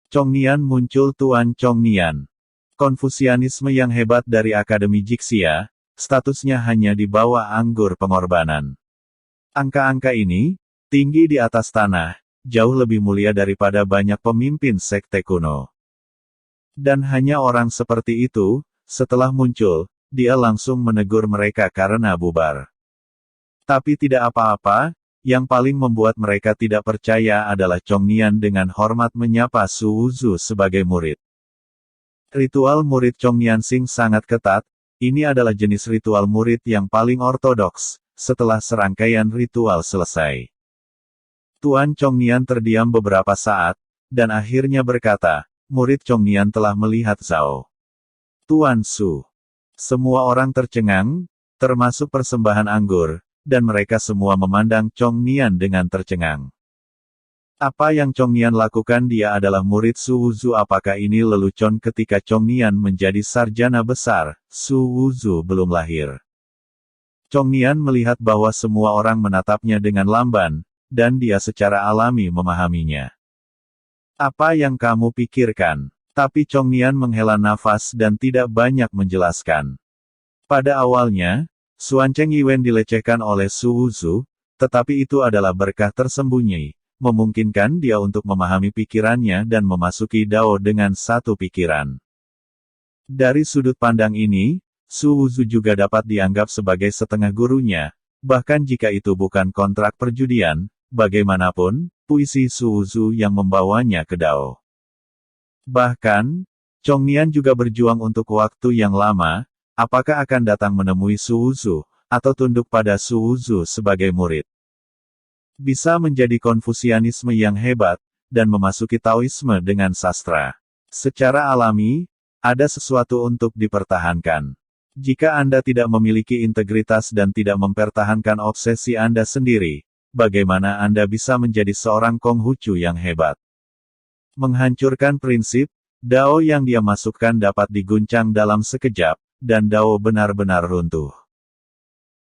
Chongnian muncul Tuan Chongnian. Konfusianisme yang hebat dari Akademi Jixia, statusnya hanya di bawah anggur pengorbanan. Angka-angka ini, tinggi di atas tanah, jauh lebih mulia daripada banyak pemimpin sekte kuno. Dan hanya orang seperti itu, setelah muncul, dia langsung menegur mereka karena bubar. Tapi tidak apa-apa, yang paling membuat mereka tidak percaya adalah Chongnian dengan hormat menyapa Su Wuzu sebagai murid. Ritual murid Chongniansing sangat ketat, ini adalah jenis ritual murid yang paling ortodoks, setelah serangkaian ritual selesai. Tuan Chongnian terdiam beberapa saat, dan akhirnya berkata, murid Chongnian telah melihat Zhao. Tuan Su. Semua orang tercengang, termasuk persembahan anggur, dan mereka semua memandang Chongnian dengan tercengang. Apa yang Chongnian lakukan? Dia adalah murid Su Wuzu. Apakah ini lelucon ketika Chongnian menjadi sarjana besar, Su Wuzu belum lahir? Chongnian melihat bahwa semua orang menatapnya dengan lamban, dan dia secara alami memahaminya. Apa yang kamu pikirkan? Tapi Chongnian menghela nafas dan tidak banyak menjelaskan. Pada awalnya, Xuancheng Yiwen dilecehkan oleh Su Wuzu, tetapi itu adalah berkah tersembunyi, memungkinkan dia untuk memahami pikirannya dan memasuki Dao dengan satu pikiran. Dari sudut pandang ini, Su Wuzu juga dapat dianggap sebagai setengah gurunya, bahkan jika itu bukan kontrak perjudian, bagaimanapun, puisi Su Wuzu yang membawanya ke Dao. Bahkan, Chongnian juga berjuang untuk waktu yang lama, apakah akan datang menemui Su Wuzu, atau tunduk pada Su Wuzu sebagai murid. Bisa menjadi Konfusianisme yang hebat, dan memasuki Taoisme dengan sastra. Secara alami, ada sesuatu untuk dipertahankan. Jika Anda tidak memiliki integritas dan tidak mempertahankan obsesi Anda sendiri, bagaimana Anda bisa menjadi seorang Konghucu yang hebat? Menghancurkan prinsip, Dao yang dia masukkan dapat diguncang dalam sekejap, dan Dao benar-benar runtuh.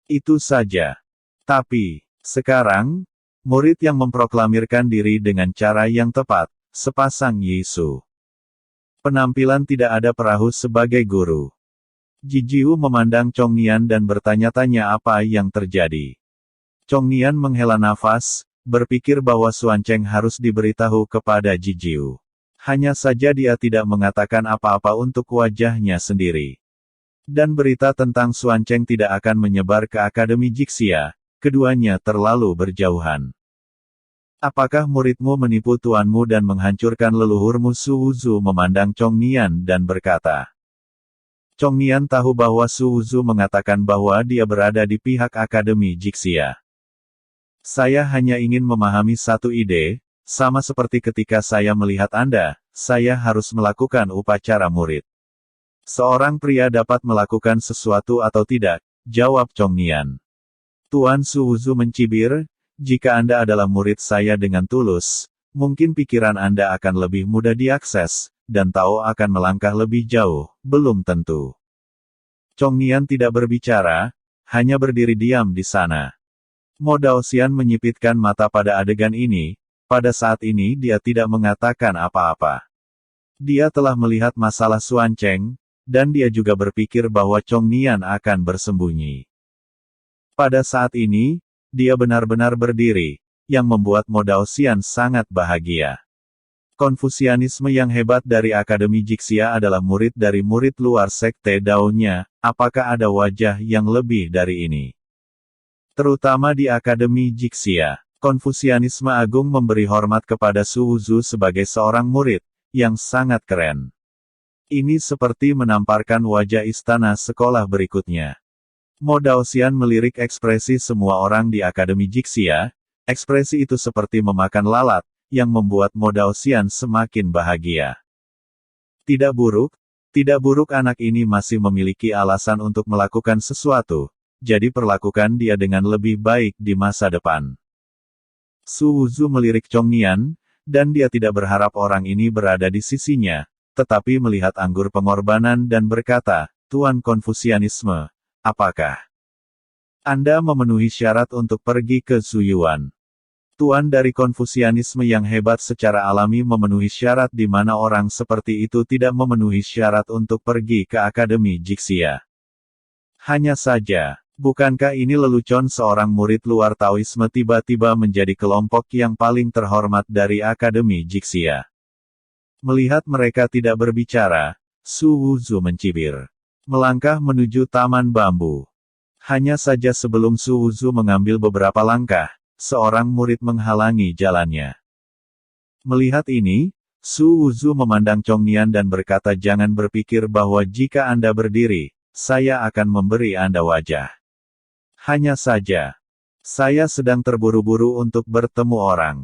Itu saja. Tapi, sekarang, murid yang memproklamirkan diri dengan cara yang tepat, sepasang Yisu. Penampilan tidak ada perahu sebagai guru. Jijiu memandang Chongnian dan bertanya-tanya apa yang terjadi. Chongnian menghela nafas, berpikir bahwa Xuancheng harus diberitahu kepada Jijiu. Hanya saja dia tidak mengatakan apa-apa untuk wajahnya sendiri. Dan berita tentang Xuancheng tidak akan menyebar ke Akademi Jixia, keduanya terlalu berjauhan. Apakah muridmu menipu tuanmu dan menghancurkan leluhurmu? Su Wuzu memandang Chongnian dan berkata. Chongnian tahu bahwa Su Wuzu mengatakan bahwa dia berada di pihak Akademi Jixia. Saya hanya ingin memahami satu ide, sama seperti ketika saya melihat Anda, saya harus melakukan upacara murid. Seorang pria dapat melakukan sesuatu atau tidak, jawab Chongnian. Tuan Su Wuzu mencibir, jika Anda adalah murid saya dengan tulus, mungkin pikiran Anda akan lebih mudah diakses, dan Tao akan melangkah lebih jauh, belum tentu. Chongnian tidak berbicara, hanya berdiri diam di sana. Mo Daoxian menyipitkan mata pada adegan ini, pada saat ini dia tidak mengatakan apa-apa. Dia telah melihat masalah Xuancheng, dan dia juga berpikir bahwa Chongnian akan bersembunyi. Pada saat ini, dia benar-benar berdiri, yang membuat Mo Daoxian sangat bahagia. Konfusianisme yang hebat dari Akademi Jixia adalah murid dari murid luar sekte Dao-nya, apakah ada wajah yang lebih dari ini? Terutama di Akademi Jixia, Konfusianisme Agung memberi hormat kepada Su Wuzu sebagai seorang murid, yang sangat keren. Ini seperti menamparkan wajah istana sekolah berikutnya. Mo Daoxian melirik ekspresi semua orang di Akademi Jixia, ekspresi itu seperti memakan lalat, yang membuat Mo Daoxian semakin bahagia. Tidak buruk anak ini masih memiliki alasan untuk melakukan sesuatu, jadi perlakukan dia dengan lebih baik di masa depan. Su Wuzu melirik Chongnian, dan dia tidak berharap orang ini berada di sisinya, tetapi melihat anggur pengorbanan dan berkata, Tuan Konfusianisme, apakah Anda memenuhi syarat untuk pergi ke Zuyuan? Tuan dari Konfusianisme yang hebat secara alami memenuhi syarat di mana orang seperti itu tidak memenuhi syarat untuk pergi ke Akademi Jixia. Hanya saja, bukankah ini lelucon seorang murid luar Taoisme tiba-tiba menjadi kelompok yang paling terhormat dari Akademi Jixia? Melihat mereka tidak berbicara, Su Wuzu mencibir. Melangkah menuju taman bambu. Hanya saja sebelum Su Wuzu mengambil beberapa langkah, seorang murid menghalangi jalannya. Melihat ini, Su Wuzu memandang Chong Nian dan berkata, jangan berpikir bahwa jika Anda berdiri, saya akan memberi Anda wajah. Hanya saja, saya sedang terburu-buru untuk bertemu orang.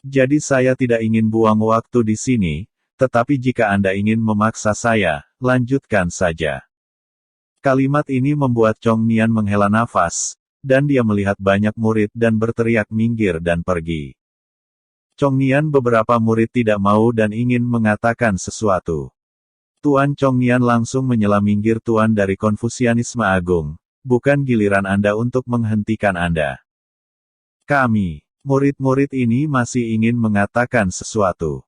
Jadi saya tidak ingin buang waktu di sini, tetapi jika Anda ingin memaksa saya, lanjutkan saja. Kalimat ini membuat Chong Nian menghela nafas, dan dia melihat banyak murid dan berteriak minggir dan pergi. Chong Nian beberapa murid tidak mau dan ingin mengatakan sesuatu. Tuan Chong Nian langsung menyela, minggir Tuan dari Konfusianisme Agung, bukan giliran Anda untuk menghentikan Anda. Kami, murid-murid ini masih ingin mengatakan sesuatu.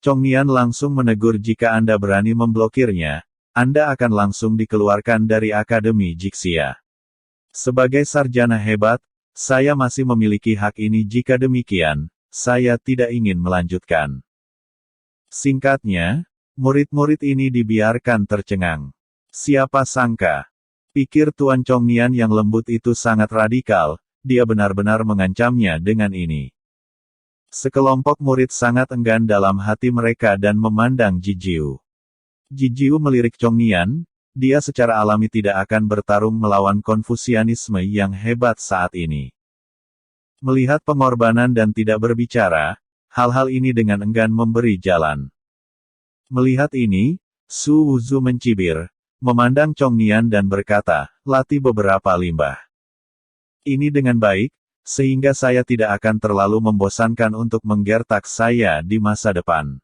Chong Nian langsung menegur, jika Anda berani memblokirnya, Anda akan langsung dikeluarkan dari Akademi Jixia. Sebagai sarjana hebat, saya masih memiliki hak ini. Jika demikian, saya tidak ingin melanjutkan. Singkatnya, murid-murid ini dibiarkan tercengang. Siapa sangka? Pikir Tuan Chong Nian yang lembut itu sangat radikal, dia benar-benar mengancamnya dengan ini. Sekelompok murid sangat enggan dalam hati mereka dan memandang Jijiu. Jijiu melirik Chong Nian. Dia secara alami tidak akan bertarung melawan Konfusianisme yang hebat saat ini. Melihat pengorbanan dan tidak berbicara, hal-hal ini dengan enggan memberi jalan. Melihat ini, Su Wuzu mencibir, memandang Chong Nian dan berkata, latih beberapa limbah. Ini dengan baik, sehingga saya tidak akan terlalu membosankan untuk menggertak saya di masa depan.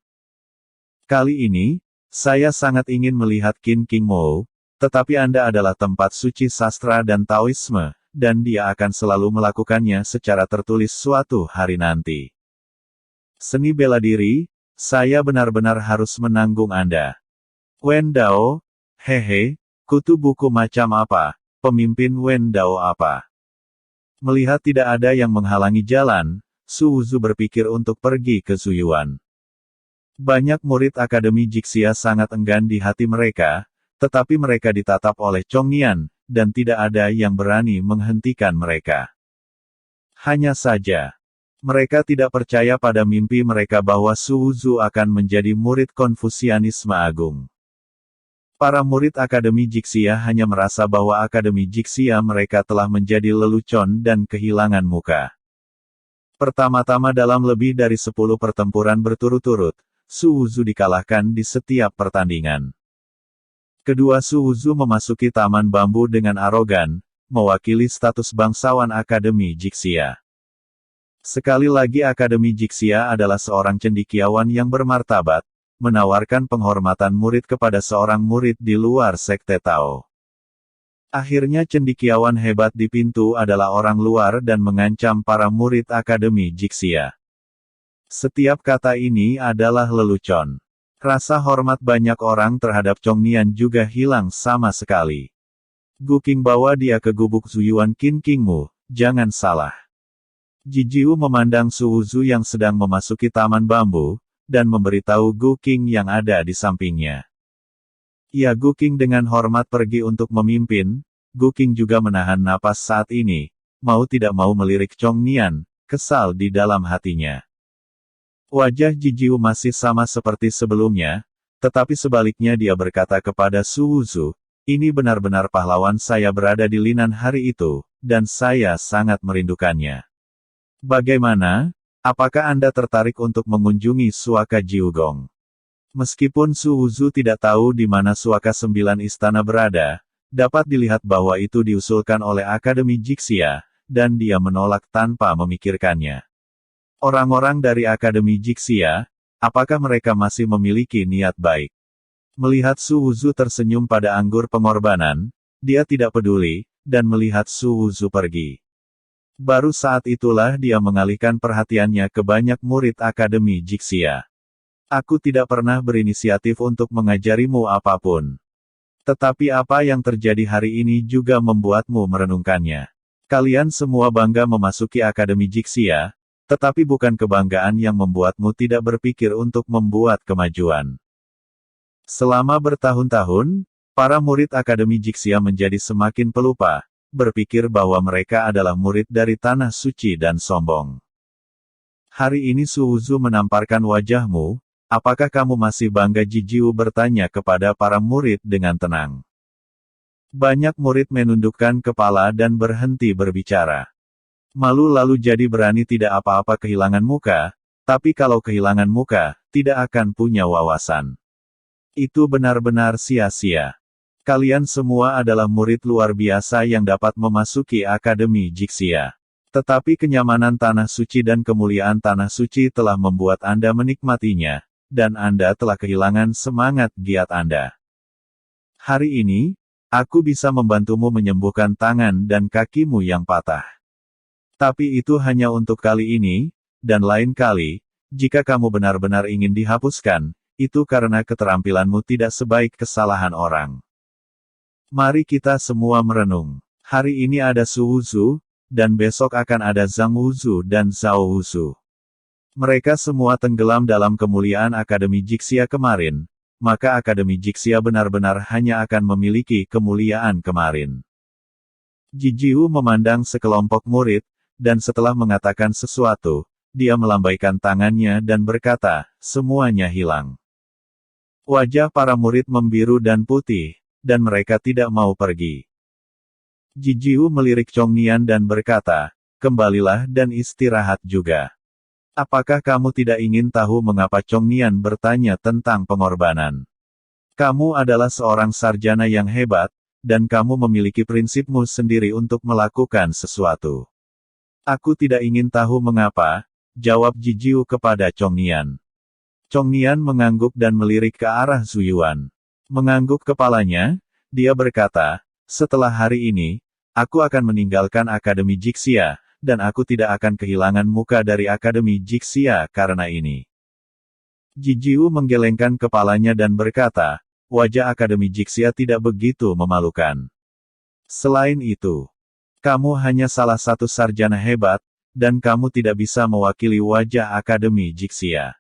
Kali ini, saya sangat ingin melihat Qin King Mo, tetapi Anda adalah tempat suci sastra dan Taoisme, dan dia akan selalu melakukannya secara tertulis suatu hari nanti. Seni bela diri, saya benar-benar harus menanggung Anda. Wen Dao, hehe, kutu buku macam apa, pemimpin Wen Dao apa? Melihat tidak ada yang menghalangi jalan, Su Wuzu berpikir untuk pergi ke Zuyuan. Banyak murid Akademi Jixia sangat enggan di hati mereka, tetapi mereka ditatap oleh Chong Nian, dan tidak ada yang berani menghentikan mereka. Hanya saja, mereka tidak percaya pada mimpi mereka bahwa Su Wuzu akan menjadi murid Konfusianisme Agung. Para murid Akademi Jixia hanya merasa bahwa Akademi Jixia mereka telah menjadi lelucon dan kehilangan muka. Pertama-tama dalam lebih dari 10 pertempuran berturut-turut, Su Wuzu dikalahkan di setiap pertandingan. Kedua Su Wuzu memasuki taman bambu dengan arogan, mewakili status bangsawan Akademi Jixia. Sekali lagi Akademi Jixia adalah seorang cendekiawan yang bermartabat, menawarkan penghormatan murid kepada seorang murid di luar sekte Tao. Akhirnya cendekiawan hebat di pintu adalah orang luar dan mengancam para murid Akademi Jixia. Setiap kata ini adalah lelucon. Rasa hormat banyak orang terhadap Chong Nian juga hilang sama sekali. Gu Qing bawa dia ke gubuk Zuyuan Qin Qingmu, jangan salah. Jijiu memandang Su Wuzu yang sedang memasuki taman bambu, dan memberitahu Gu Qing yang ada di sampingnya. Ya, Gu Qing dengan hormat pergi untuk memimpin. Gu Qing juga menahan napas saat ini, mau tidak mau melirik Chong Nian, kesal di dalam hatinya. Wajah Jijiu masih sama seperti sebelumnya, tetapi sebaliknya dia berkata kepada Su Wuzu, ini benar-benar pahlawan, saya berada di Linan hari itu, dan saya sangat merindukannya. Bagaimana? Apakah Anda tertarik untuk mengunjungi Suaka Jiugong? Meskipun Su Wuzu tidak tahu di mana Suaka 9 istana berada, dapat dilihat bahwa itu diusulkan oleh Akademi Jixia, dan dia menolak tanpa memikirkannya. Orang-orang dari Akademi Jixia, apakah mereka masih memiliki niat baik? Melihat Su Wuzu tersenyum pada anggur pengorbanan, dia tidak peduli, dan melihat Su Wuzu pergi. Baru saat itulah dia mengalihkan perhatiannya ke banyak murid Akademi Jixia. Aku tidak pernah berinisiatif untuk mengajarimu apapun. Tetapi apa yang terjadi hari ini juga membuatmu merenungkannya. Kalian semua bangga memasuki Akademi Jixia, tetapi bukan kebanggaan yang membuatmu tidak berpikir untuk membuat kemajuan. Selama bertahun-tahun, para murid Akademi Jixia menjadi semakin pelupa, berpikir bahwa mereka adalah murid dari Tanah Suci dan sombong. Hari ini Suhuzu menamparkan wajahmu, apakah kamu masih bangga? Jijiu bertanya kepada para murid dengan tenang. Banyak murid menundukkan kepala dan berhenti berbicara. Malu lalu jadi berani tidak apa-apa kehilangan muka, tapi kalau kehilangan muka, tidak akan punya wawasan. Itu benar-benar sia-sia. Kalian semua adalah murid luar biasa yang dapat memasuki Akademi Jixia. Tetapi kenyamanan Tanah Suci dan kemuliaan Tanah Suci telah membuat Anda menikmatinya, dan Anda telah kehilangan semangat giat Anda. Hari ini, aku bisa membantumu menyembuhkan tangan dan kakimu yang patah. Tapi itu hanya untuk kali ini, dan lain kali, jika kamu benar-benar ingin dihapuskan, itu karena keterampilanmu tidak sebaik kesalahan orang. Mari kita semua merenung. Hari ini ada Suhuzu, dan besok akan ada Zhang Wuzu dan Zhao Wuzu. Mereka semua tenggelam dalam kemuliaan Akademi Jixia kemarin, maka Akademi Jixia benar-benar hanya akan memiliki kemuliaan kemarin. Jijiu memandang sekelompok murid, dan setelah mengatakan sesuatu, dia melambaikan tangannya dan berkata, semuanya hilang. Wajah para murid membiru dan putih, dan mereka tidak mau pergi. Jijiu melirik Chongnian dan berkata, kembalilah dan istirahat juga. Apakah kamu tidak ingin tahu mengapa? Chongnian bertanya tentang pengorbanan. Kamu adalah seorang sarjana yang hebat, dan kamu memiliki prinsipmu sendiri untuk melakukan sesuatu. Aku tidak ingin tahu mengapa, jawab Jijiu kepada Chongnian. Chongnian mengangguk dan melirik ke arah Zuyuan. Mengangguk kepalanya, dia berkata, setelah hari ini, aku akan meninggalkan Akademi Jixia, dan aku tidak akan kehilangan muka dari Akademi Jixia karena ini. Jijiu menggelengkan kepalanya dan berkata, wajah Akademi Jixia tidak begitu memalukan. Selain itu, kamu hanya salah satu sarjana hebat, dan kamu tidak bisa mewakili wajah Akademi Jixia.